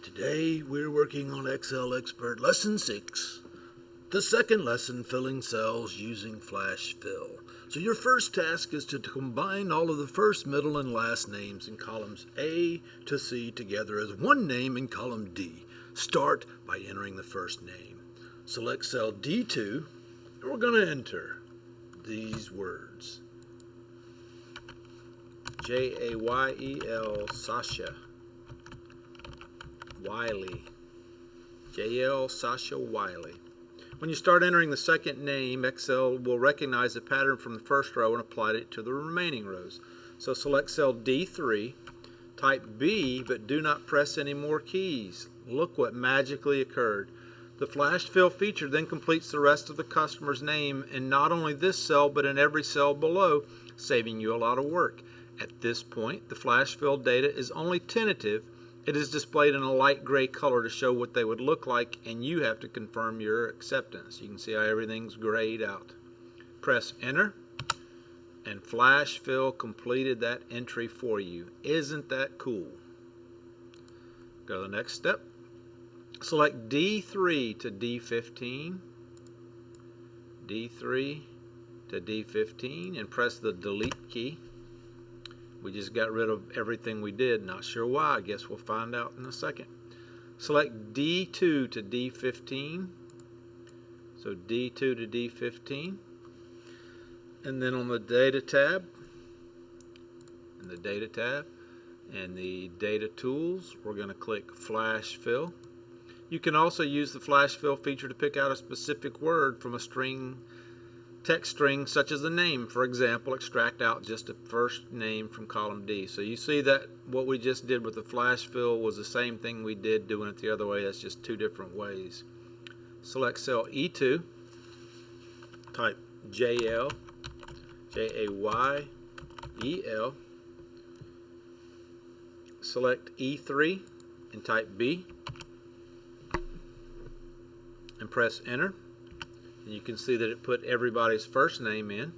Today we're working on Excel Expert Lesson 6, the second lesson, filling cells using flash fill. So your first task is to combine all of the first, middle, and last names in columns A to C together as one name in column D. Start by entering the first name. Select cell D2, and we're going to enter these words. J-A-Y-E-L, Sasha. Wiley. J.L. Sasha Wiley. When you start entering the second name, Excel will recognize the pattern from the first row and apply it to the remaining rows. So select cell D3, type B, but do not press any more keys. Look what magically occurred. The flash fill feature then completes the rest of the customer's name in not only this cell, but in every cell below, saving you a lot of work. At this point, the flash fill data is only tentative. It is displayed in a light gray color to show what they would look like, and you have to confirm your acceptance. You can see how everything's grayed out. Press enter, and flash fill completed that entry for you. Isn't that cool? Go to the next step. Select D3 to D15, D3 to D15, and press the delete key. We just got rid of everything we did. Not sure why. I guess we'll find out in a second. Select D2 to D15. So D2 to D15. And then on the Data tab, and the Data Tools, we're going to click Flash Fill. You can also use the Flash Fill feature to pick out a specific word from a text string such as a name. For example, extract out just a first name from column D. So you see that what we just did with the flash fill was the same thing we did doing it the other way. That's just two different ways. Select cell E2, type JL, J-A-Y-E-L. Select E3 and type B and press enter. And you can see that it put everybody's first name in.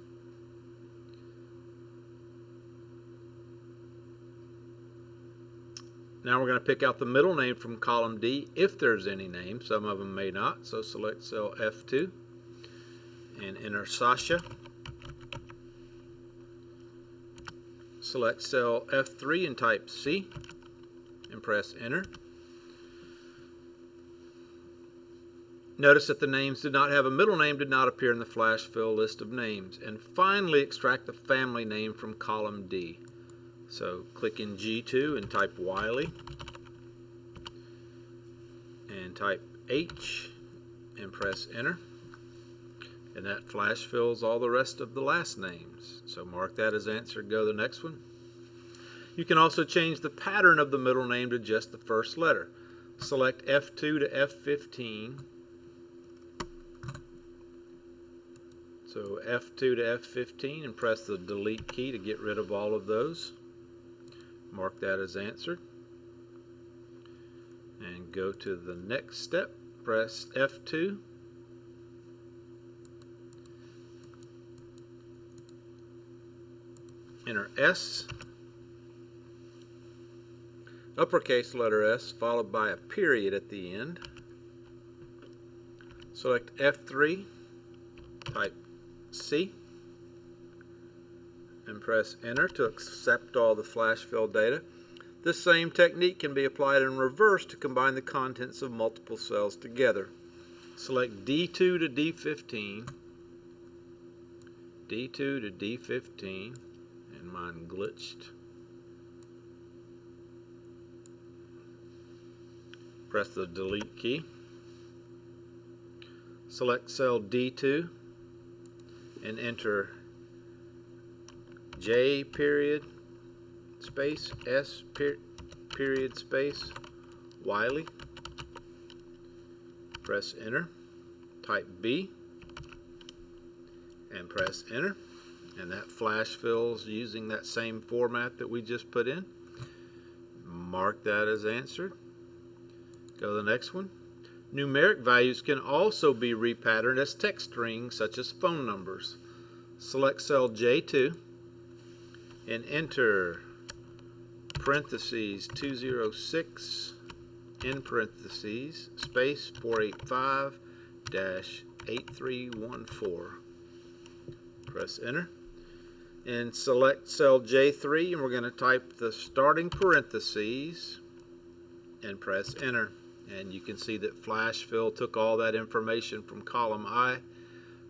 Now we're going to pick out the middle name from column D if there's any name. Some of them may not. So select cell F2 and enter Sasha. Select cell F3 and type C and press enter. Notice that the names did not have a middle name, did not appear in the flash fill list of names. And finally, extract the family name from column D. So click in G2 and type Wiley. And type H and press enter. And that flash fills all the rest of the last names. So mark that as answered. Go to the next one. You can also change the pattern of the middle name to just the first letter. Select F2 to F15. So F2 to F15 and press the delete key to get rid of all of those. Mark that as answered. And go to the next step. Press F2. Enter S. Uppercase letter S followed by a period at the end. Select F3. Type C and press enter to accept all the flash fill data. This same technique can be applied in reverse to combine the contents of multiple cells together. Select D2 to D15, D2 to D15, and mine glitched. Press the delete key. Select cell D2 and enter J period space S period space Wiley. Press enter. Type B and press enter. And that flash fills using that same format that we just put in. Mark that as answered. Go to the next one. Numeric values can also be repatterned as text strings such as phone numbers. Select cell J2 and enter parentheses 206 in parentheses, space 485-8314. Press enter. And select cell J3, and we're going to type the starting parentheses and press enter. And you can see that Flash Fill took all that information from column I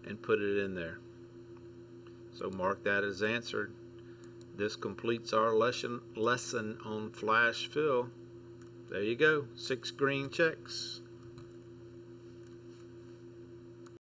and put it in there. So mark that as answered. This completes our lesson on Flash Fill. There you go, 6 green checks.